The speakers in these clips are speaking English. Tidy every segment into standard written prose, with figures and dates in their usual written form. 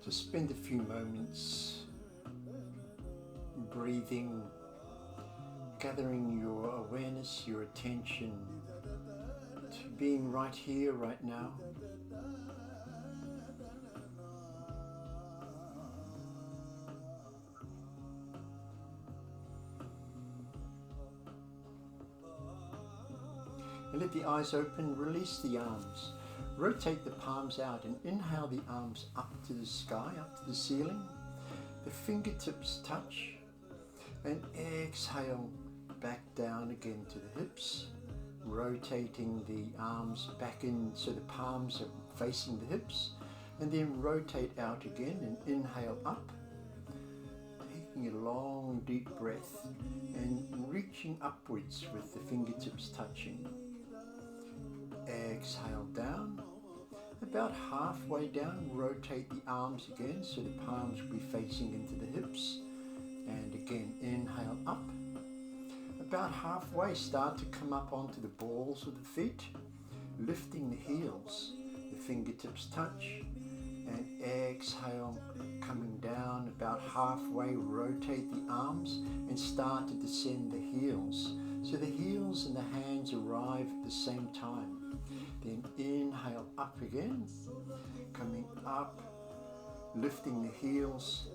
Just spend a few moments breathing, gathering your awareness, your attention to being right here, right now. And let the eyes open, release the arms. Rotate the palms out and inhale the arms up to the sky, up to the ceiling. The fingertips touch and exhale back down again to the hips. Rotating the arms back in so the palms are facing the hips. And then rotate out again and inhale up. Taking a long deep breath and reaching upwards with the fingertips touching. Exhale down. About halfway down, rotate the arms again so the palms will be facing into the hips. And again, inhale up. About halfway, start to come up onto the balls of the feet, lifting the heels. The fingertips touch. And exhale, coming down. About halfway, rotate the arms and start to descend the heels. So the heels and the hands arrive at the same time. Then inhale up again, coming up, lifting the heels,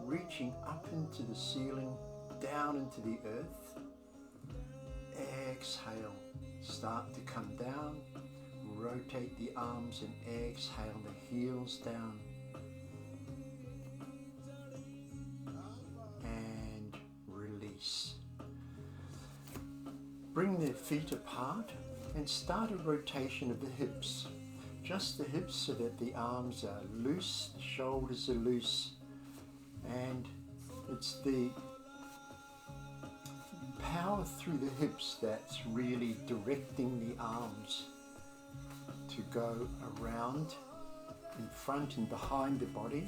reaching up into the ceiling, down into the earth. Exhale, start to come down, rotate the arms and exhale the heels down. And release. Bring the feet apart and start a rotation of the hips. Just the hips so that the arms are loose, the shoulders are loose, and it's the power through the hips that's really directing the arms to go around in front and behind the body.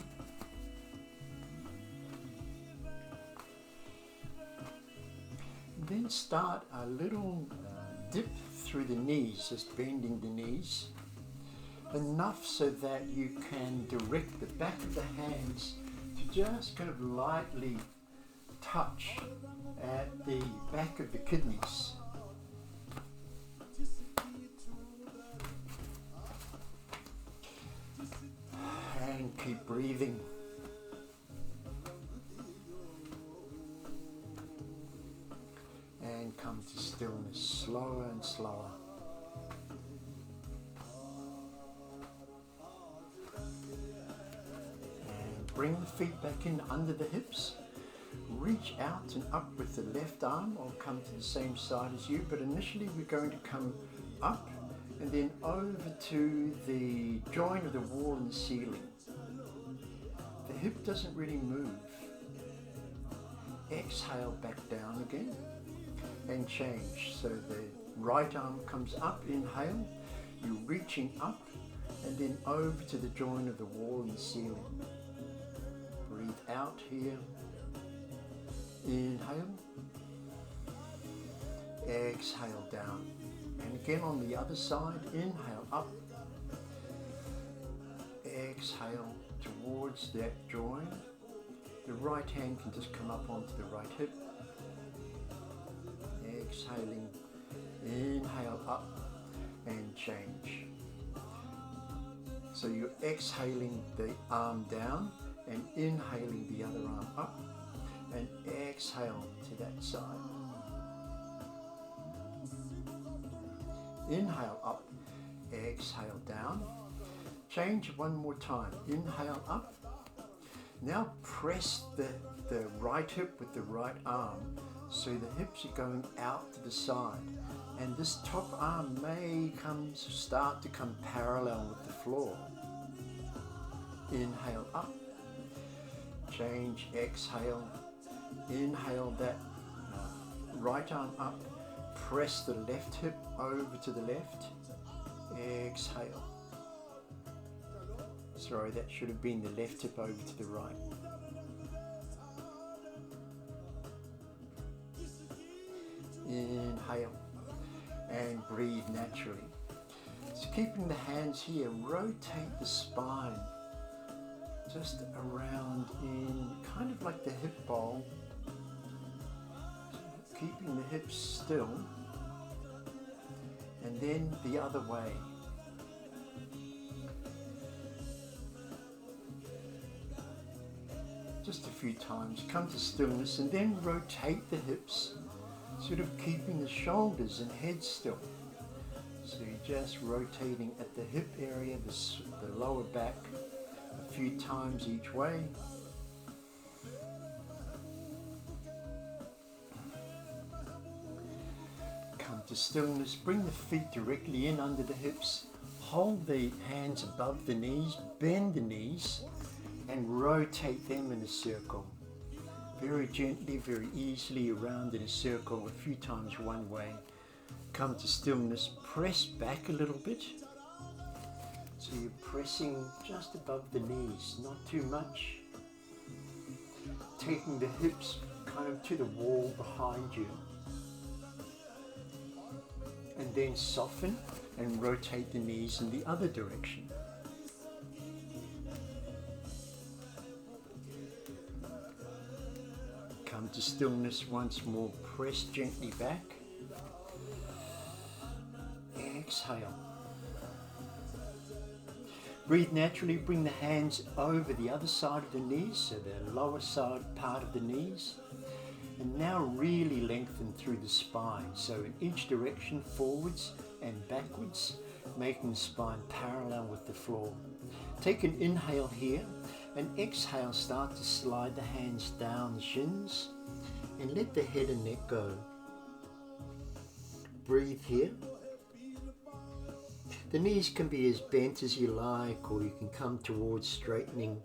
And then start a little dip through the knees, just bending the knees enough so that you can direct the back of the hands to just kind of lightly touch at the back of the kidneys. And keep breathing. And come to stillness, slower and slower. And bring the feet back in under the hips. Reach out and up with the left arm. I'll come to the same side as you, but initially we're going to come up and then over to the joint of the wall and the ceiling. The hip doesn't really move. Exhale back down again. And change. So the right arm comes up, inhale, you're reaching up and then over to the joint of the wall and ceiling. Breathe out here. Inhale. Exhale down. And again on the other side, inhale up. Exhale towards that joint. The right hand can just come up onto the right hip. Exhaling, inhale up and change. So you're exhaling the arm down and inhaling the other arm up and exhale to that side. Inhale up, exhale down. Change one more time. Inhale up. Now press the right hip with the right arm. So the hips are going out to the side, and this top arm may start to come parallel with the floor. Inhale up, change, exhale, inhale that right arm up, press the left hip over to the left, exhale. Sorry, that should have been the left hip over to the right. Inhale and breathe naturally. So keeping the hands here, rotate the spine just around in kind of like the hip bowl, keeping the hips still, and then the other way. Just a few times, come to stillness, and then rotate the hips, sort of keeping the shoulders and head still. So you're just rotating at the hip area, the lower back, a few times each way. Come to stillness, bring the feet directly in under the hips, hold the hands above the knees, bend the knees, and rotate them in a circle. Very gently, very easily around in a circle, a few times one way. Come to stillness, press back a little bit. So you're pressing just above the knees, not too much. Taking the hips kind of to the wall behind you. And then soften and rotate the knees in the other direction. Come to stillness once more, press gently back. Exhale. Breathe naturally, bring the hands over the other side of the knees, so the lower side part of the knees. And now really lengthen through the spine, so in each direction, forwards and backwards, making the spine parallel with the floor. Take an inhale here, and exhale, start to slide the hands down the shins, and let the head and neck go. Breathe here. The knees can be as bent as you like, or you can come towards straightening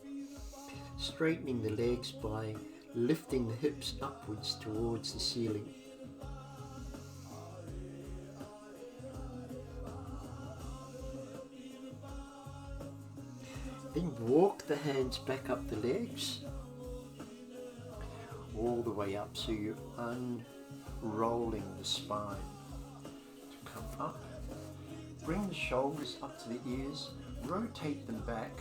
the legs by lifting the hips upwards towards the ceiling. Then walk the hands back up the legs, all the way up, so you're unrolling the spine. To come up, bring the shoulders up to the ears, rotate them back,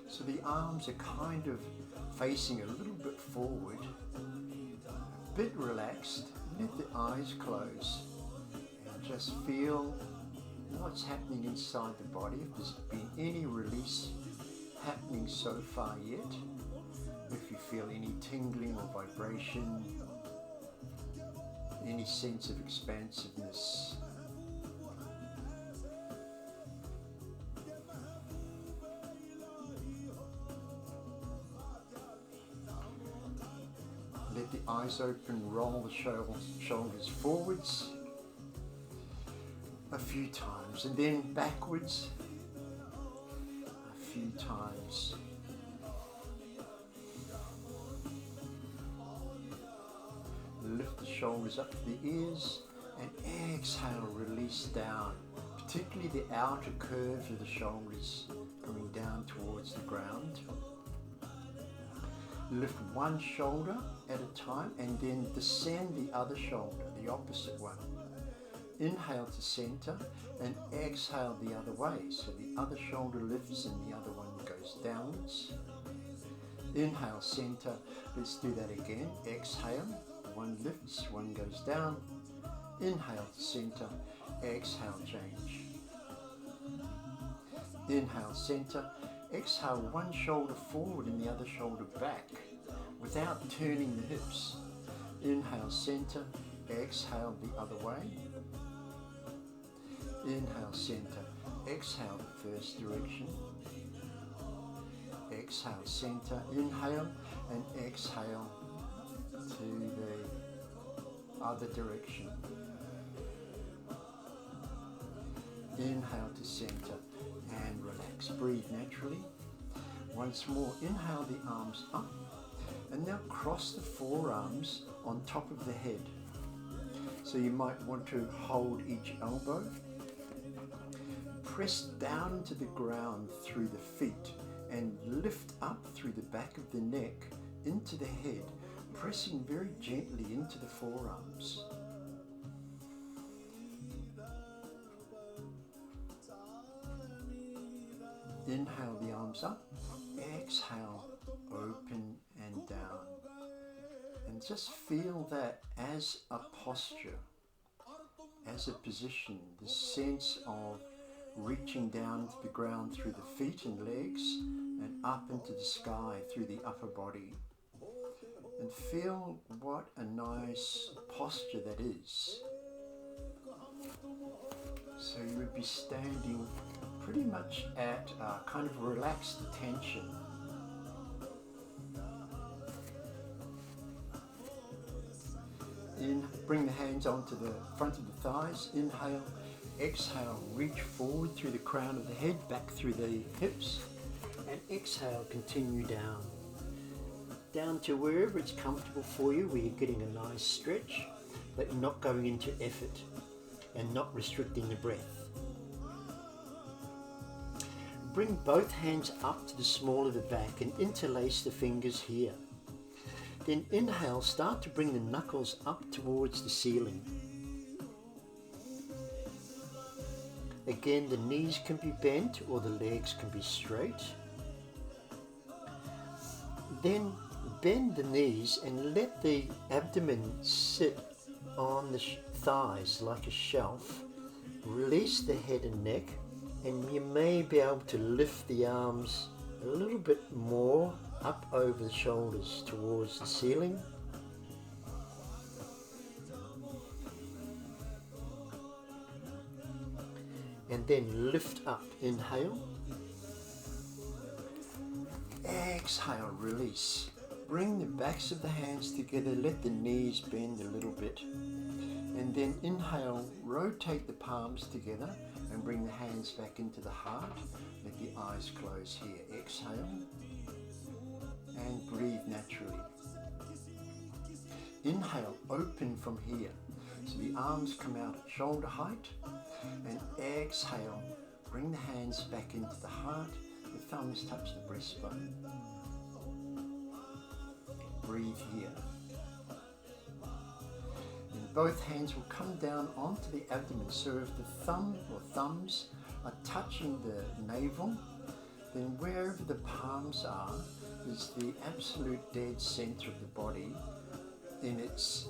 so the arms are kind of facing a little bit forward, a bit relaxed. Let the eyes close, and just feel what's happening inside the body, if there's been any release happening so far yet, if you feel any tingling or vibration, any sense of expansiveness. Let the eyes open, roll the shoulders forwards a few times, and then backwards a few times. Lift the shoulders up to the ears, and exhale, release down, particularly the outer curves of the shoulders coming down towards the ground. Lift one shoulder at a time, and then descend the other shoulder, the opposite one. Inhale to center, and exhale the other way, so the other shoulder lifts and the other one goes downwards. Inhale, center. Let's do that again. Exhale, one lifts, one goes down. Inhale to center, exhale, change. Inhale, center. Exhale, one shoulder forward and the other shoulder back without turning the hips. Inhale, center. Exhale the other way. Inhale, center. Exhale the first direction. Exhale, center. Inhale and exhale to the other direction. Inhale to center and relax. Breathe naturally. Once more, inhale the arms up, and now cross the forearms on top of the head. So you might want to hold each elbow. Press down to the ground through the feet and lift up through the back of the neck into the head, pressing very gently into the forearms. Inhale the arms up, exhale just feel that as a posture, as a position, the sense of reaching down to the ground through the feet and legs and up into the sky through the upper body. And feel what a nice posture that is. So you would be standing pretty much at kind of relaxed attention. Bring the hands onto the front of the thighs. Inhale, exhale, reach forward through the crown of the head, back through the hips. And exhale, continue down. Down to wherever it's comfortable for you, where you're getting a nice stretch, but not going into effort and not restricting the breath. Bring both hands up to the small of the back and interlace the fingers here. Then inhale, start to bring the knuckles up towards the ceiling. Again, the knees can be bent or the legs can be straight. Then bend the knees and let the abdomen sit on the thighs like a shelf. Release the head and neck, and you may be able to lift the arms a little bit more up over the shoulders towards the ceiling. And then lift up. Inhale. Exhale, release. Bring the backs of the hands together, let the knees bend a little bit. And then inhale, rotate the palms together and bring the hands back into the heart. Let the eyes close here. Exhale and breathe naturally. Inhale, open from here. So the arms come out at shoulder height. And exhale, bring the hands back into the heart. The thumbs touch the breastbone. Breathe here. And both hands will come down onto the abdomen. So if the thumb or thumbs are touching the navel, then wherever the palms are is the absolute dead center of the body, and it's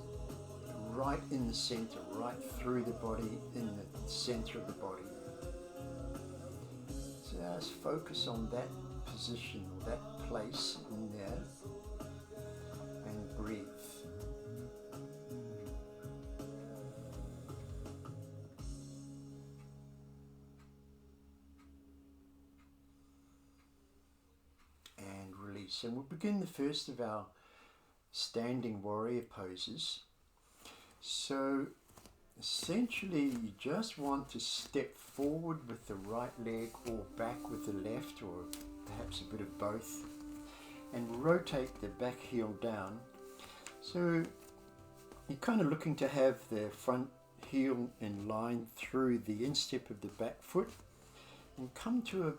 right in the center, right through the body, in the center of the body. So just focus on that position or that place in there and breathe. And release. And we'll begin the first of our standing warrior poses. So essentially you just want to step forward with the right leg or back with the left, or perhaps a bit of both, and rotate the back heel down. So you're kind of looking to have the front heel in line through the instep of the back foot, and come to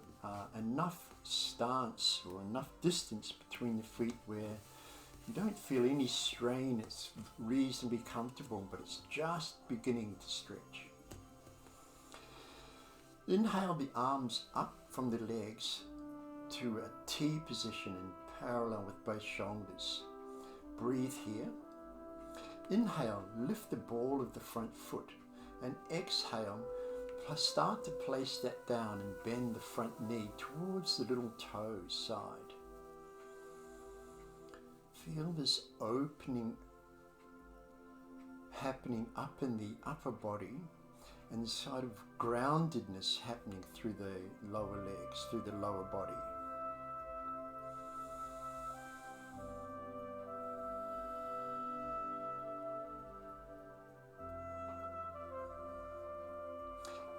enough stance or enough distance between the feet where you don't feel any strain. It's reasonably comfortable, but it's just beginning to stretch. Inhale the arms up from the legs to a T position and parallel with both shoulders. Breathe here. Inhale, lift the ball of the front foot, and exhale, start to place that down and bend the front knee towards the little toe side. Feel this opening happening up in the upper body, and this sort of groundedness happening through the lower legs, through the lower body.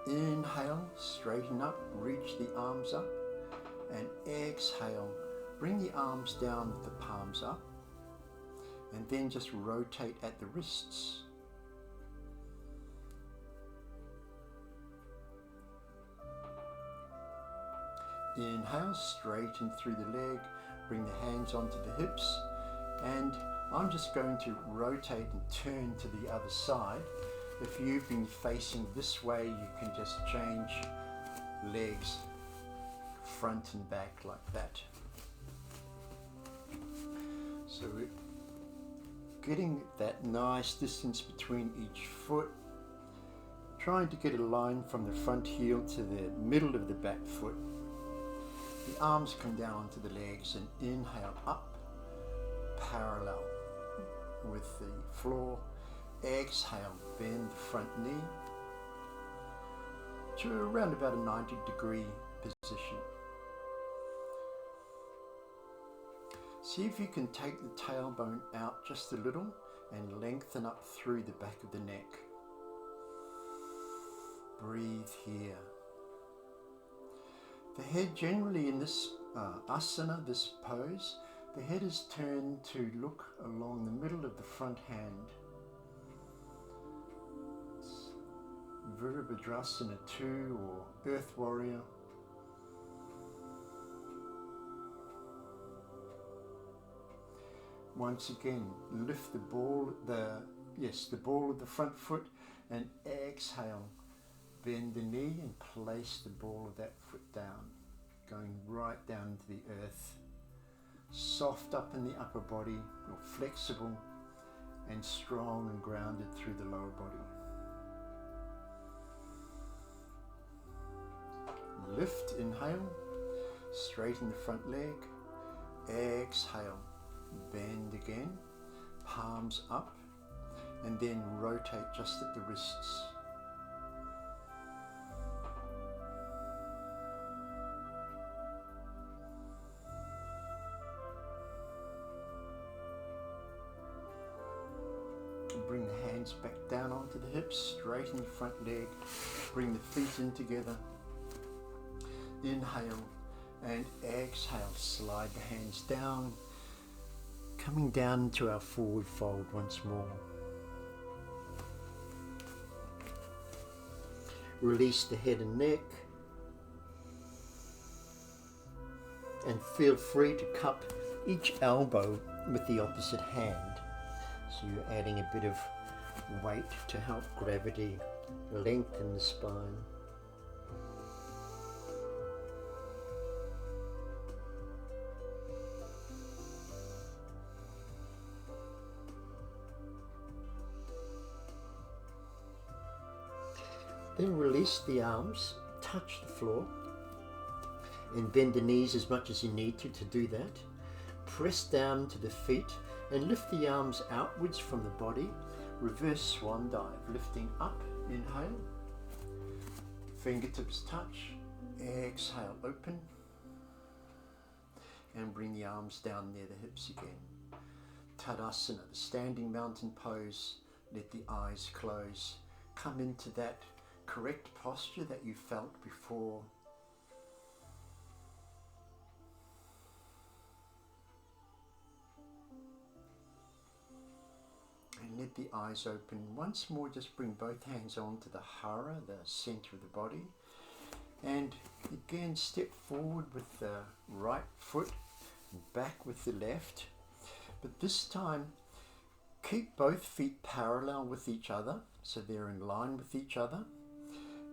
Inhale, straighten up, reach the arms up, and exhale, bring the arms down with the palms up, and then just rotate at the wrists. Inhale, straighten through the leg, bring the hands onto the hips, and I'm just going to rotate and turn to the other side. If you've been facing this way, you can just change legs front and back like that. So getting that nice distance between each foot, trying to get a line from the front heel to the middle of the back foot. The arms come down to the legs and inhale up, parallel with the floor. Exhale, bend the front knee to around about a 90-degree position. See if you can take the tailbone out just a little and lengthen up through the back of the neck. Breathe here. The head generally in this asana, this pose, the head is turned to look along the middle of the front hand. Virabhadrasana 2 or Earth Warrior. Once again, lift the ball of the front foot and exhale. Bend the knee and place the ball of that foot down, going right down into the earth. Soft up in the upper body, or flexible and strong and grounded through the lower body. Lift, inhale, straighten the front leg. Exhale, bend again, palms up, and then rotate just at the wrists. Bring the hands back down onto the hips, straighten the front leg, bring the feet in together. Inhale and exhale, slide the hands down, coming down to our forward fold once more. Release the head and neck, and feel free to cup each elbow with the opposite hand. So you're adding a bit of weight to help gravity lengthen the spine. Then release the arms, touch the floor, and bend the knees as much as you need to do that. Press down to the feet and lift the arms outwards from the body. Reverse swan dive, lifting up, inhale, fingertips touch, exhale, open, and bring the arms down near the hips again. Tadasana, the standing mountain pose, let the eyes close. Come into that correct posture that you felt before. And let the eyes open. Once more, just bring both hands onto the hara, the center of the body. And again, step forward with the right foot and back with the left. But this time, keep both feet parallel with each other, so they're in line with each other.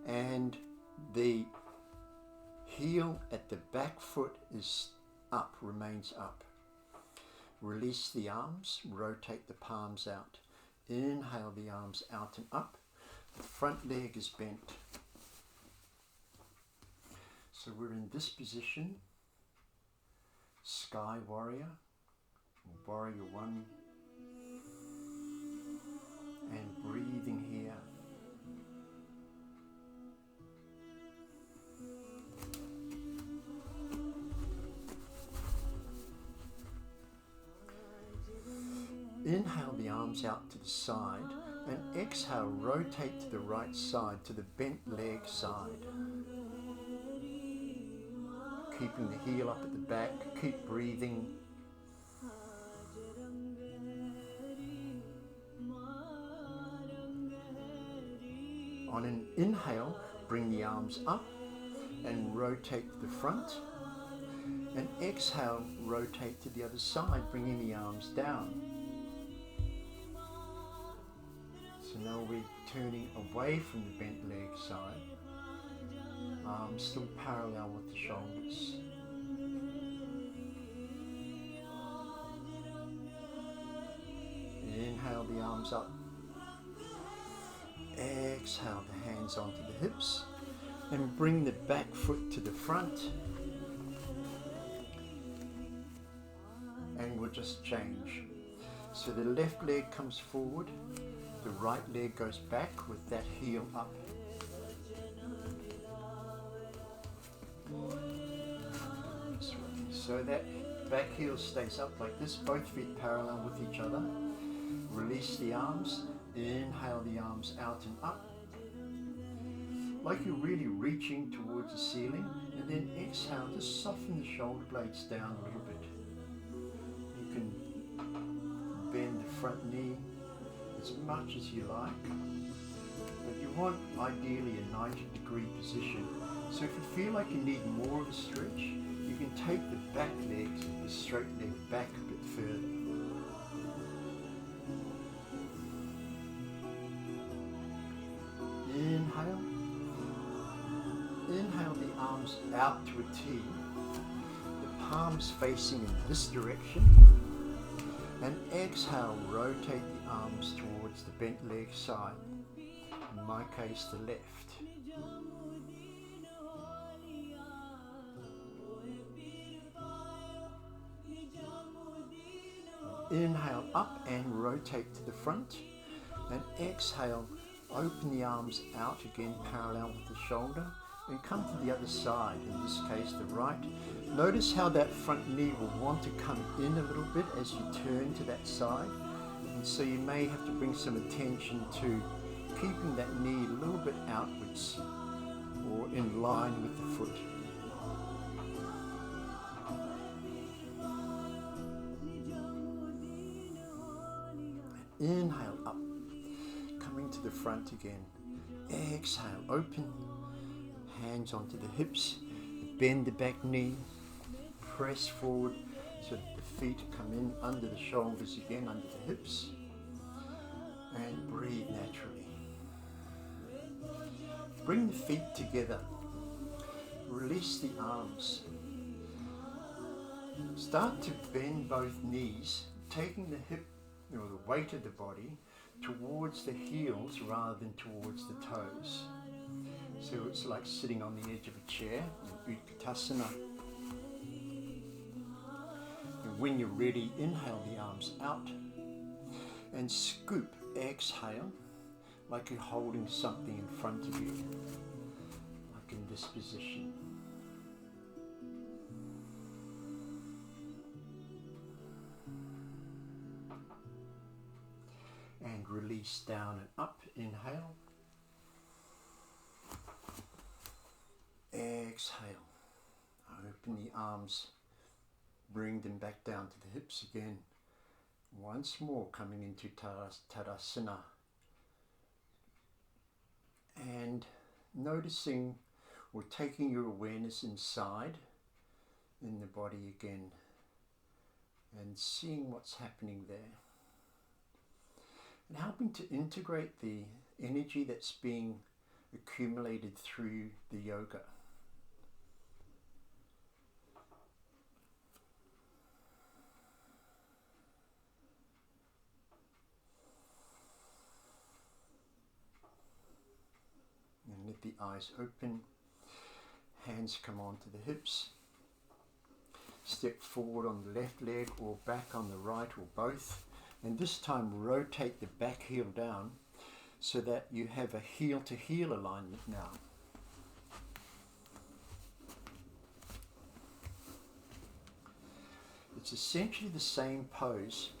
And the heel at the back foot is up, remains up. Release the arms, rotate the palms out. Inhale the arms out and up. The front leg is bent. So we're in this position, Sky Warrior, Warrior 1, and breathing here. Inhale the arms out to the side and exhale, rotate to the right side, to the bent leg side. Keeping the heel up at the back, keep breathing. On an inhale, bring the arms up and rotate to the front. And exhale, rotate to the other side, bringing the arms down. So now we're turning away from the bent leg side. Arms still parallel with the shoulders. Inhale the arms up. Exhale the hands onto the hips. And bring the back foot to the front. And we'll just change. So the left leg comes forward. The right leg goes back with that heel up. So that back heel stays up like this, both feet parallel with each other. Release the arms, inhale the arms out and up. Like you're really reaching towards the ceiling, and then exhale, just soften the shoulder blades down a little bit. You can bend the front knee as much as you like, but you want ideally a 90-degree position. So if you feel like you need more of a stretch, you can take the back leg, the straight leg back a bit further. Inhale. Inhale the arms out to a T, the palms facing in this direction, and exhale, rotate the arms towards the bent leg side, in my case the left. Inhale up and rotate to the front, and exhale, open the arms out again parallel with the shoulder, and come to the other side, in this case the right. Notice how that front knee will want to come in a little bit as you turn to that side, and so you may have to bring some attention to keeping that knee a little bit outwards or in line with the foot. Inhale up, coming to the front again. Exhale, open, hands onto the hips, bend the back knee, press forward so that the feet come in under the shoulders again, under the hips, and breathe naturally. Bring the feet together, release the arms. Start to bend both knees, taking the hip or the weight of the body towards the heels rather than towards the toes. So it's like sitting on the edge of a chair in Utkatasana. And when you're ready, inhale the arms out and scoop, exhale, like you're holding something in front of you, like in this position. And release down and up, inhale. Exhale. Open the arms, bring them back down to the hips again. Once more, coming into Tadasana. And noticing or taking your awareness inside in the body again and seeing what's happening there. And helping to integrate the energy that's being accumulated through the yoga. And let the eyes open, hands come onto the hips, step forward on the left leg or back on the right or both. And this time rotate the back heel down so that you have a heel to heel alignment now. It's essentially the same pose.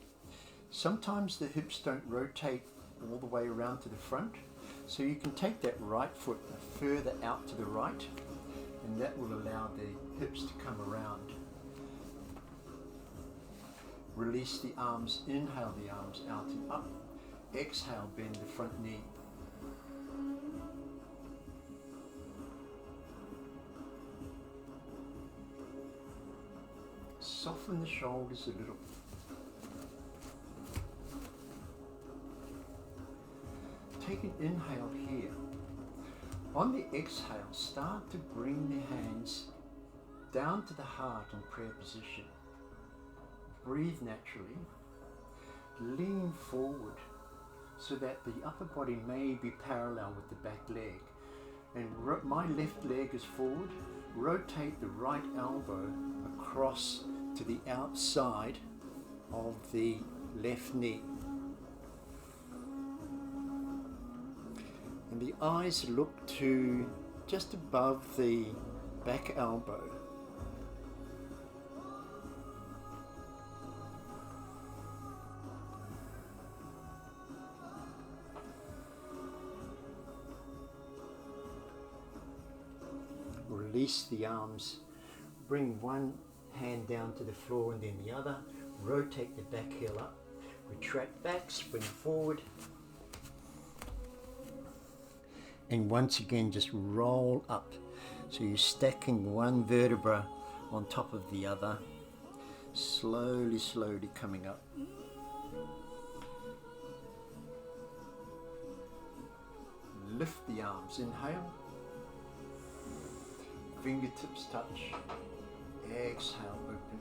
Sometimes the hips don't rotate all the way around to the front, so you can take that right foot further out to the right, and that will allow the hips to come around. Release the arms, inhale the arms out and up. Exhale, bend the front knee. Soften the shoulders a little. Take an inhale here. On the exhale, start to bring the hands down to the heart in prayer position. Breathe naturally. lean forward so that the upper body may be parallel with the back leg. And my left leg is forward. Rotate the right elbow across to the outside of the left knee. And the eyes look to just above the back elbow. Release the arms, bring one hand down to the floor and then the other, rotate the back heel up, retract back, spring forward, and once again just roll up. So you're stacking one vertebra on top of the other, slowly coming up. Lift the arms, inhale. Fingertips touch, exhale, open.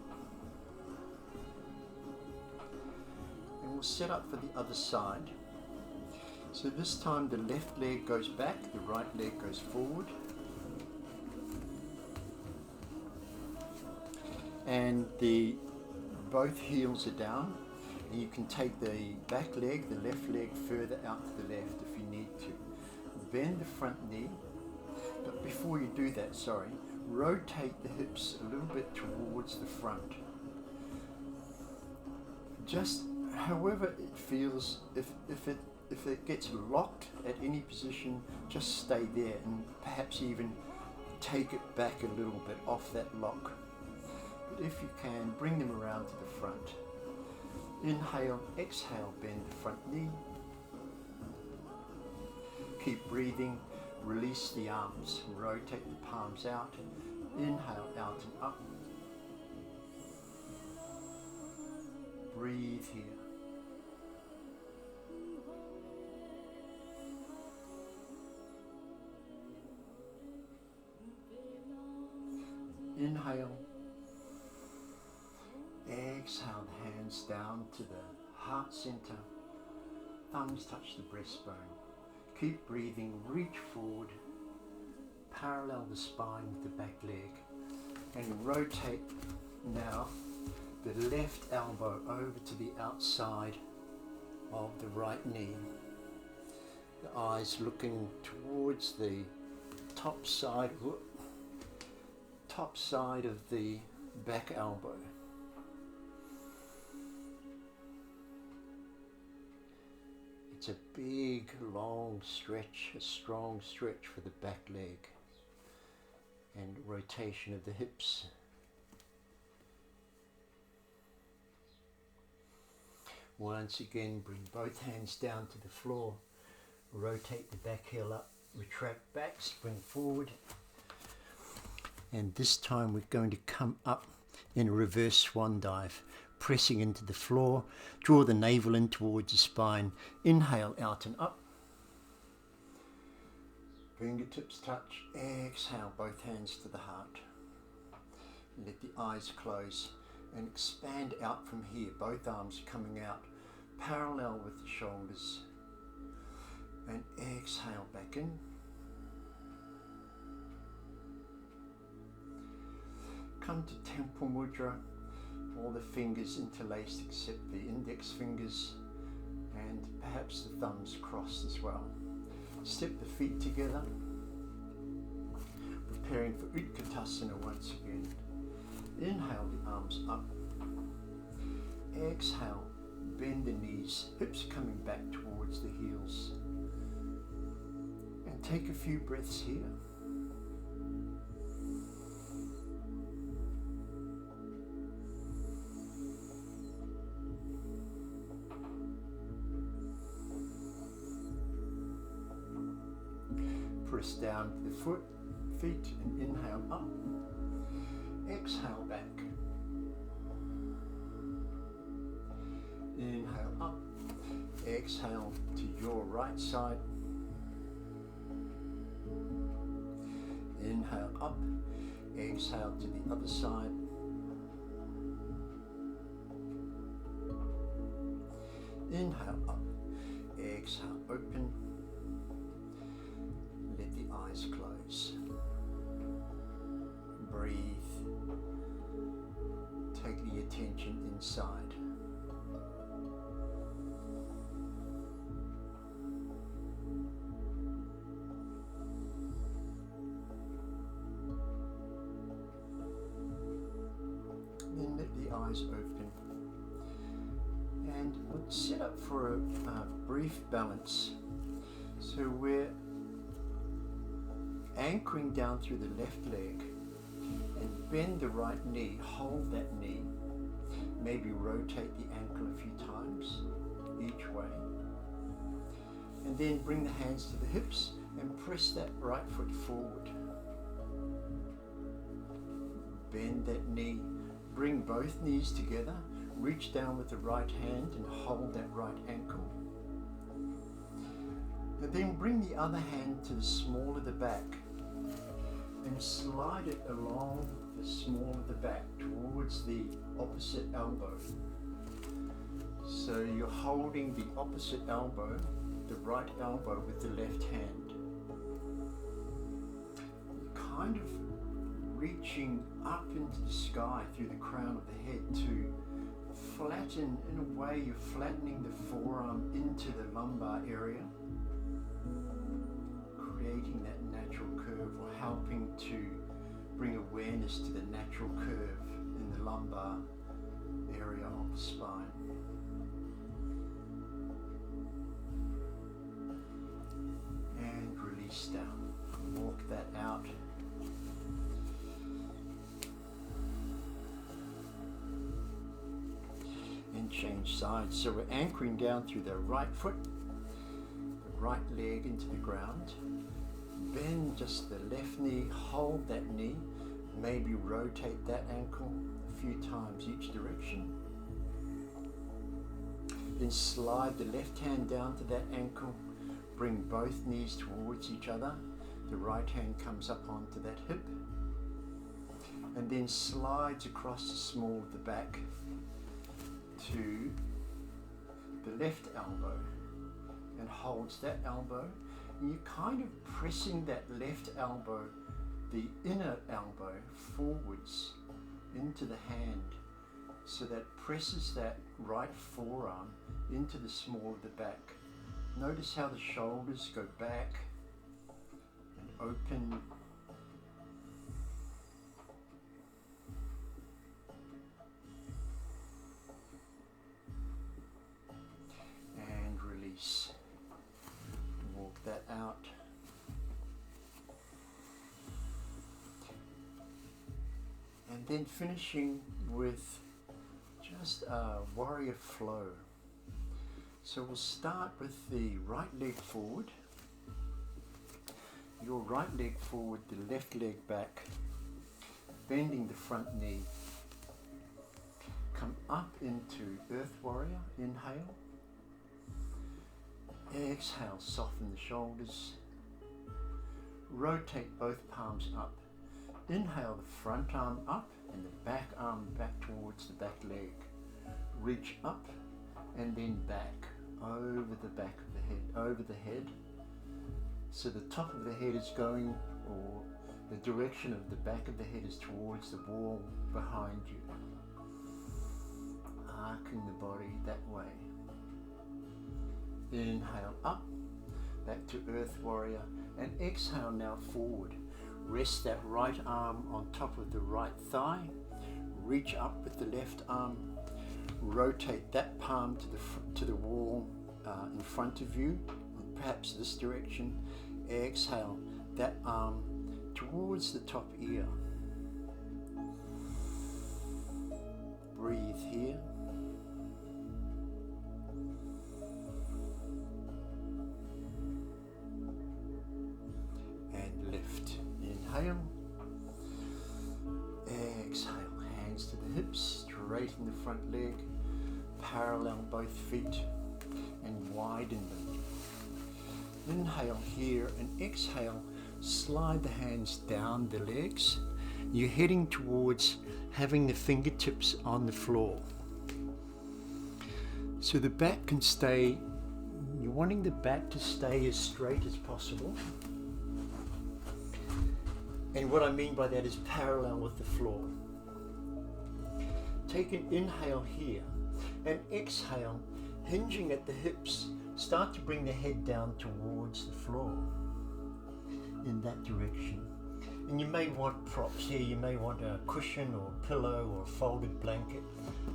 And we'll set up for the other side. So this time the left leg goes back, the right leg goes forward. And both heels are down. And you can take the back leg, the left leg further out to the left if you need to. Bend the front knee. But before you do that, rotate the hips a little bit towards the front. Just however it feels, if it gets locked at any position, just stay there and perhaps even take it back a little bit off that lock. But if you can, bring them around to the front. Inhale, exhale, bend the front knee. Keep breathing. Release the arms, rotate the palms out, inhale out and up. Breathe here. Inhale, exhale, hands down to the heart center, thumbs touch the breastbone. Keep breathing, reach forward, parallel the spine with the back leg, and rotate now the left elbow over to the outside of the right knee. The eyes looking towards the top side of the back elbow. It's a big, long stretch, a strong stretch for the back leg, and rotation of the hips. Once again, bring both hands down to the floor, rotate the back heel up, retract back, spring forward, and this time we're going to come up in a reverse swan dive. Pressing into the floor, draw the navel in towards the spine, inhale out and up. Fingertips touch, exhale, both hands to the heart. Let the eyes close and expand out from here, both arms coming out, parallel with the shoulders. And exhale back in. Come to Temple Mudra. All the fingers interlaced except the index fingers, and perhaps the thumbs crossed as well. Step the feet together, preparing for Utkatasana once again. Inhale the arms up. Exhale, bend the knees, hips coming back towards the heels. And take a few breaths here. Press down to the feet and inhale up. Exhale back. Inhale up. Exhale to your right side. Inhale up. Exhale to the other side. Inhale up, exhale open, let the eyes close. Breathe, take the attention inside. Then let the eyes open. And we'll set up for a brief balance. So we're anchoring down through the left leg and bend the right knee, hold that knee, maybe rotate the ankle a few times each way, and then bring the hands to the hips and press that right foot forward. Bend that knee, bring both knees together, reach down with the right hand and hold that right ankle. And then bring the other hand to the small of the back and slide it along the small of the back towards the opposite elbow. So you're holding the opposite elbow, the right elbow, with the left hand. You're kind of reaching up into the sky through the crown of the head to flatten, in a way you're flattening the forearm into the lumbar area, creating that natural curve, or helping to bring awareness to the natural curve in the lumbar area of the spine. And release down. Walk that out. And change sides. So we're anchoring down through the right foot, the right leg into the ground. Bend just the left knee, hold that knee, maybe rotate that ankle a few times each direction. Then slide the left hand down to that ankle, bring both knees towards each other. The right hand comes up onto that hip and then slides across the small of the back to the left elbow and holds that elbow. And you're kind of pressing that left elbow, the inner elbow, forwards into the hand, so that presses that right forearm into the small of the back. Notice how the shoulders go back and open. And release. Walk that out. And then finishing with just a warrior flow. So we'll start with the right leg forward, your right leg forward, the left leg back, bending the front knee. Come up into Earth Warrior, inhale. Exhale, soften the shoulders. Rotate both palms up. Inhale, the front arm up and the back arm back towards the back leg. Reach up and then back, over the back of the head, over the head. So the top of the head is going, or the direction of the back of the head is towards the wall behind you. Arcing the body that way. Inhale up, back to Earth Warrior, and exhale now forward. Rest that right arm on top of the right thigh. Reach up with the left arm. Rotate that palm to the wall in front of you, perhaps this direction. Exhale that arm towards the top ear. Breathe here. And lift. Inhale. Exhale. Hands to the hips, straighten the front leg, parallel both feet and widen them. Inhale here and exhale, slide the hands down the legs. You're heading towards having the fingertips on the floor. So the back can stay, you're wanting the back to stay as straight as possible. And what I mean by that is parallel with the floor. Take an inhale here and exhale, hinging at the hips. Start to bring the head down towards the floor in that direction. And you may want props here. You may want a cushion or a pillow or a folded blanket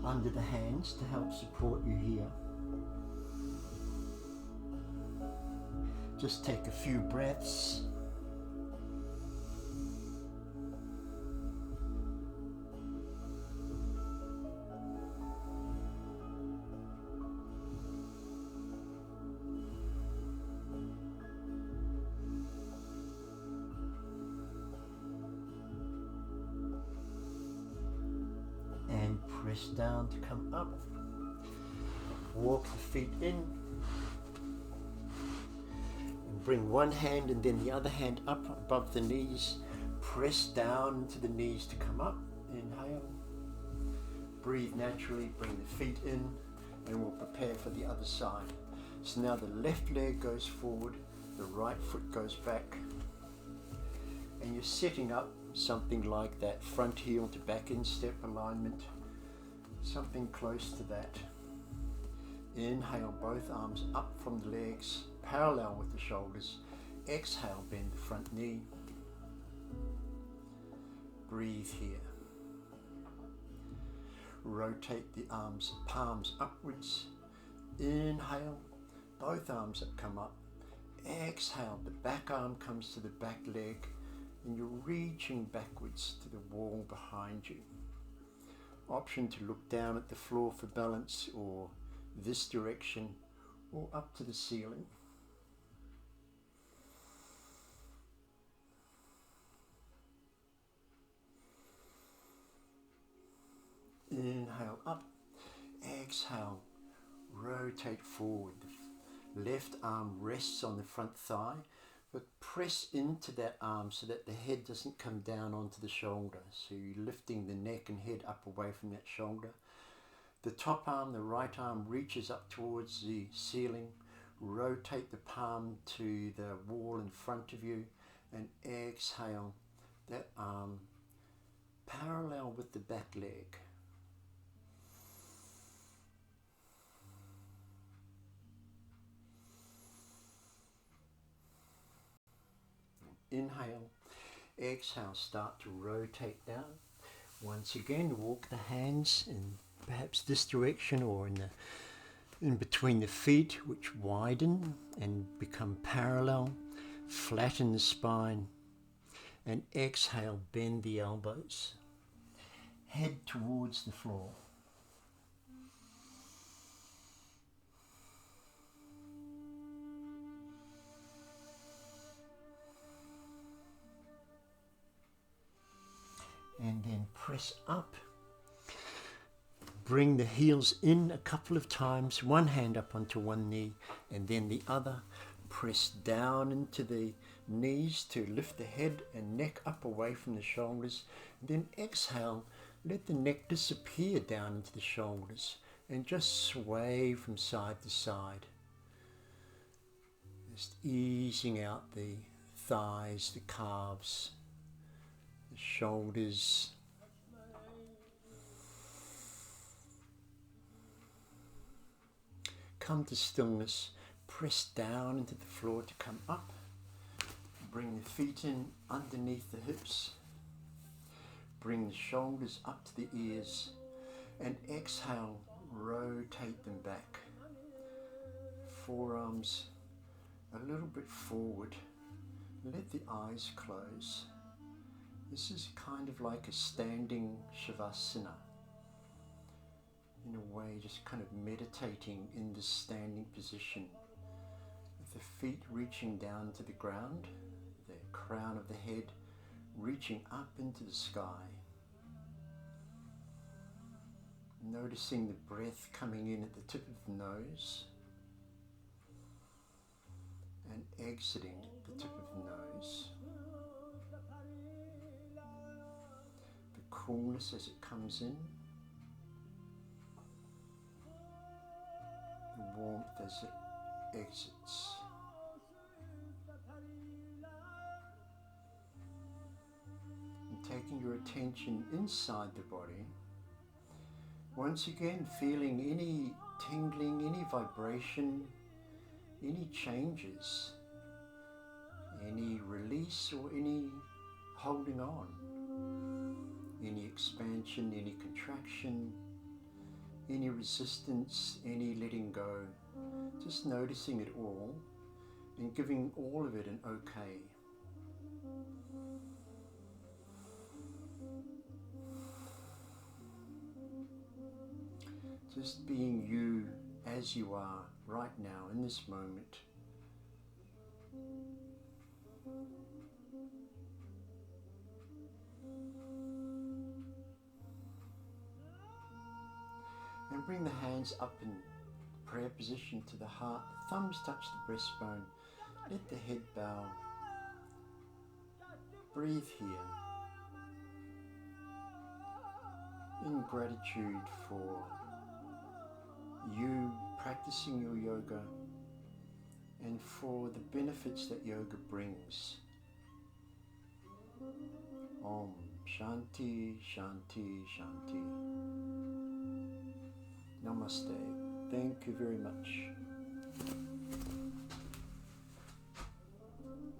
under the hands to help support you here. Just take a few breaths. And press down to come up. Walk the feet in. And bring one hand and then the other hand up above the knees. Press down to the knees to come up. Inhale. Breathe naturally. Bring the feet in. And we'll prepare for the other side. So now the left leg goes forward. The right foot goes back. And you're setting up something like that, front heel to back instep alignment, something close to that. Inhale, both arms up from the legs, parallel with the shoulders. Exhale, bend the front knee. Breathe here. Rotate the arms, palms upwards. Inhale, both arms that come up. Exhale, the back arm comes to the back leg. And you're reaching backwards to the wall behind you. Option to look down at the floor for balance, or this direction, or up to the ceiling. Inhale up, exhale, rotate forward. The left arm rests on the front thigh, but press into that arm so that the head doesn't come down onto the shoulder. So you're lifting the neck and head up away from that shoulder. The top arm, the right arm, reaches up towards the ceiling. Rotate the palm to the wall in front of you and exhale that arm parallel with the back leg. Inhale, exhale, start to rotate down. Once again, walk the hands in perhaps this direction or in between the feet, which widen and become parallel. Flatten the spine and exhale, bend the elbows. Head towards the floor. And then press up. Bring the heels in a couple of times, one hand up onto one knee and then the other. Press down into the knees to lift the head and neck up away from the shoulders. Then exhale, let the neck disappear down into the shoulders and just sway from side to side. Just easing out the thighs, the calves, the shoulders. Come to stillness. Press down into the floor to come up. Bring the feet in underneath the hips. Bring the shoulders up to the ears. And exhale, rotate them back. Forearms a little bit forward. Let the eyes close. This is kind of like a standing Shavasana. In a way, just kind of meditating in this standing position. With the feet reaching down to the ground, the crown of the head reaching up into the sky. Noticing the breath coming in at the tip of the nose and exiting at the tip of the nose. The coolness as it comes in warmth as it exits. And taking your attention inside the body, once again feeling any tingling, any vibration, any changes, any release or any holding on, any expansion, any contraction, any resistance, any letting go, just noticing it all and giving all of it an okay. Just being you as you are right now in this moment. And bring the hands up in prayer position to the heart. The thumbs touch the breastbone. Let the head bow. Breathe here in gratitude for you practicing your yoga and for the benefits that yoga brings. Om Shanti, Shanti, Shanti. Namaste. Thank you very much.